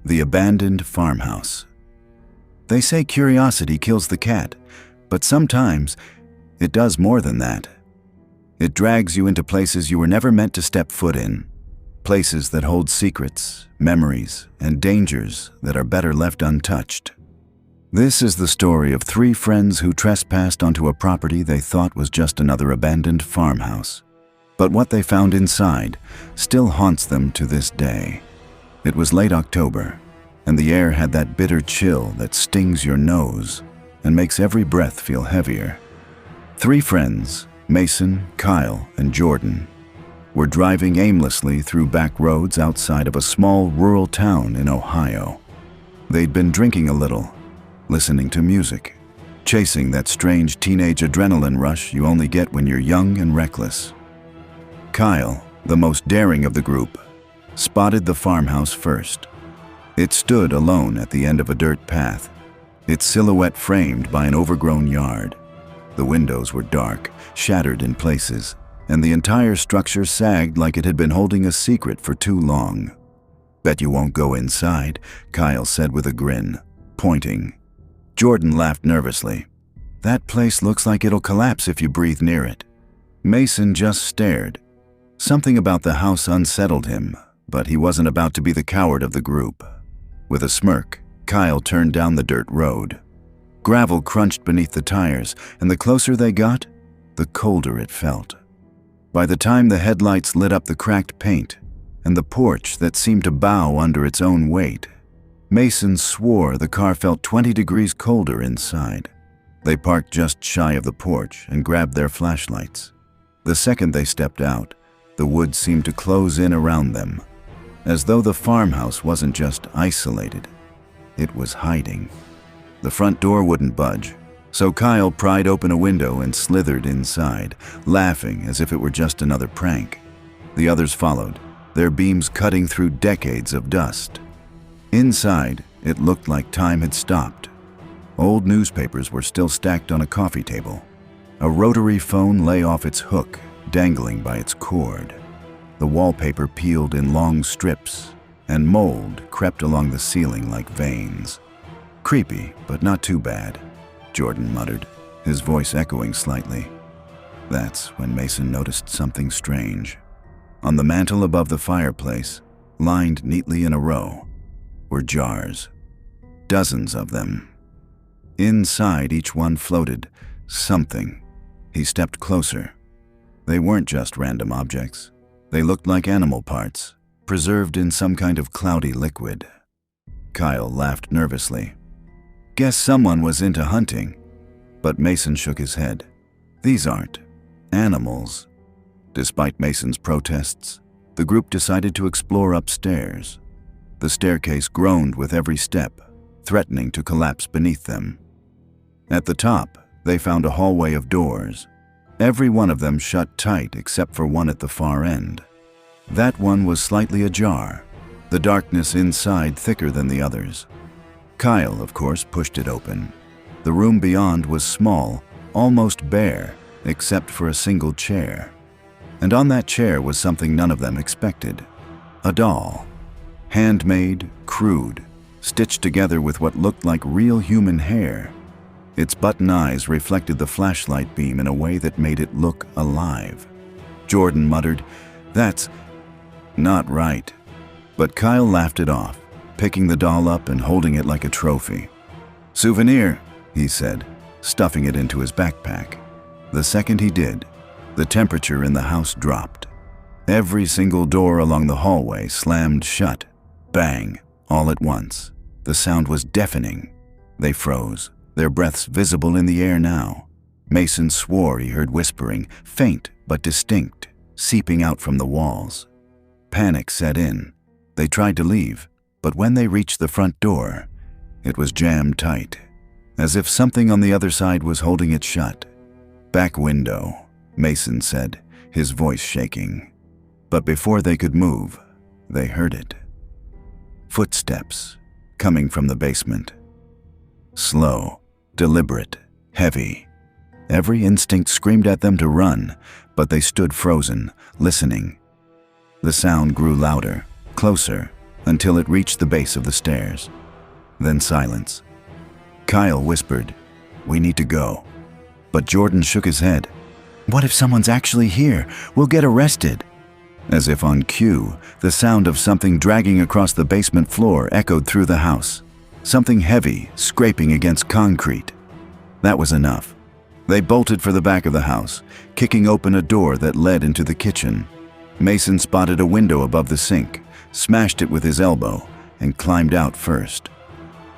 The Abandoned Farmhouse. They say curiosity kills the cat, but sometimes it does more than that. It drags you into places you were never meant to step foot in, places that hold secrets, memories, and dangers that are better left untouched. This is the story of three friends who trespassed onto a property they thought was just another abandoned farmhouse. But what they found inside still haunts them to this day. It was late October, and the air had that bitter chill that stings your nose and makes every breath feel heavier. Three friends, Mason, Kyle, and Jordan, were driving aimlessly through back roads outside of a small rural town in Ohio. They'd been drinking a little, listening to music, chasing that strange teenage adrenaline rush you only get when you're young and reckless. Kyle, the most daring of the group, spotted the farmhouse first. It stood alone at the end of a dirt path, its silhouette framed by an overgrown yard. The windows were dark, shattered in places, and the entire structure sagged like it had been holding a secret for too long. "Bet you won't go inside," Kyle said with a grin, pointing. Jordan laughed nervously. "That place looks like it'll collapse if you breathe near it." Mason just stared. Something about the house unsettled him, but he wasn't about to be the coward of the group. With a smirk, Kyle turned down the dirt road. Gravel crunched beneath the tires, and the closer they got, the colder it felt. By the time the headlights lit up the cracked paint and the porch that seemed to bow under its own weight, Mason swore the car felt 20 degrees colder inside. They parked just shy of the porch and grabbed their flashlights. The second they stepped out, the woods seemed to close in around them, as though the farmhouse wasn't just isolated, it was hiding. The front door wouldn't budge, so Kyle pried open a window and slithered inside, laughing as if it were just another prank. The others followed, their beams cutting through decades of dust. Inside, it looked like time had stopped. Old newspapers were still stacked on a coffee table. A rotary phone lay off its hook, dangling by its cord. The wallpaper peeled in long strips, and mold crept along the ceiling like veins. "Creepy, but not too bad," Jordan muttered, his voice echoing slightly. That's when Mason noticed something strange. On the mantel above the fireplace, lined neatly in a row, were jars. Dozens of them. Inside each one floated something. He stepped closer. They weren't just random objects. They looked like animal parts, preserved in some kind of cloudy liquid. Kyle laughed nervously. "Guess someone was into hunting." But Mason shook his head. "These aren't animals." Despite Mason's protests, the group decided to explore upstairs. The staircase groaned with every step, threatening to collapse beneath them. At the top, they found a hallway of doors. Every one of them shut tight except for one at the far end. That one was slightly ajar, the darkness inside thicker than the others. Kyle, of course, pushed it open. The room beyond was small, almost bare, except for a single chair. And on that chair was something none of them expected. A doll. Handmade, crude, stitched together with what looked like real human hair. Its button eyes reflected the flashlight beam in a way that made it look alive. Jordan muttered, "That's not right." But Kyle laughed it off, picking the doll up and holding it like a trophy. "Souvenir," he said, stuffing it into his backpack. The second he did, the temperature in the house dropped. Every single door along the hallway slammed shut. Bang, all at once. The sound was deafening. They froze, their breaths visible in the air now. Mason swore he heard whispering, faint but distinct, seeping out from the walls. Panic set in. They tried to leave, but when they reached the front door, it was jammed tight, as if something on the other side was holding it shut. "Back window," Mason said, his voice shaking. But before they could move, they heard it. Footsteps coming from the basement. Slow, deliberate, heavy. Every instinct screamed at them to run, but they stood frozen, listening. The sound grew louder, closer, until it reached the base of the stairs. Then silence. Kyle whispered, "We need to go." But Jordan shook his head. "What if someone's actually here? We'll get arrested." As if on cue, the sound of something dragging across the basement floor echoed through the house. Something heavy, scraping against concrete. That was enough. They bolted for the back of the house, kicking open a door that led into the kitchen. Mason spotted a window above the sink, smashed it with his elbow, and climbed out first.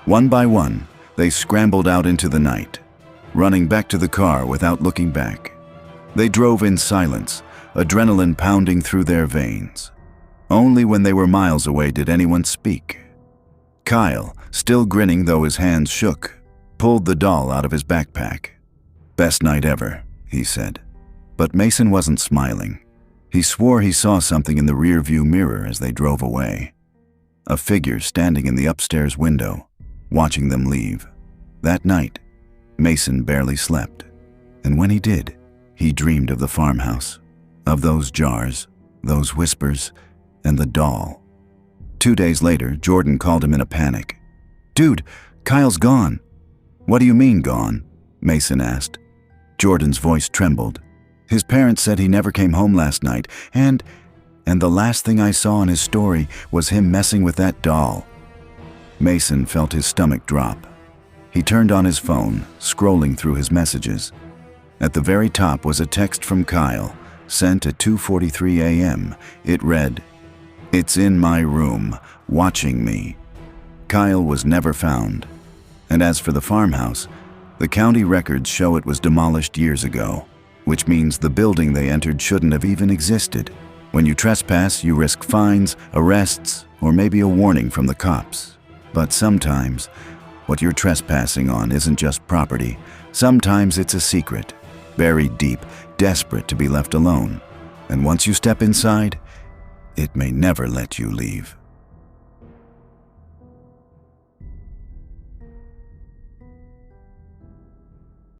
One by one, they scrambled out into the night, running back to the car without looking back. They drove in silence, adrenaline pounding through their veins. Only when they were miles away did anyone speak. Kyle, still grinning though his hands shook, pulled the doll out of his backpack. "Best night ever," he said. But Mason wasn't smiling. He swore he saw something in the rearview mirror as they drove away. A figure standing in the upstairs window, watching them leave. That night, Mason barely slept. And when he did, he dreamed of the farmhouse, of those jars, those whispers, and the doll. 2 days later, Jordan called him in a panic. "Dude, Kyle's gone." "What do you mean gone?" Mason asked. Jordan's voice trembled. "His parents said he never came home last night, and the last thing I saw in his story was him messing with that doll." Mason felt his stomach drop. He turned on his phone, scrolling through his messages. At the very top was a text from Kyle, sent at 2:43 a.m. It read, "It's in my room, watching me." Kyle was never found. And as for the farmhouse, the county records show it was demolished years ago, which means the building they entered shouldn't have even existed. When you trespass, you risk fines, arrests, or maybe a warning from the cops. But sometimes, what you're trespassing on isn't just property. Sometimes it's a secret, buried deep, desperate to be left alone. And once you step inside, it may never let you leave.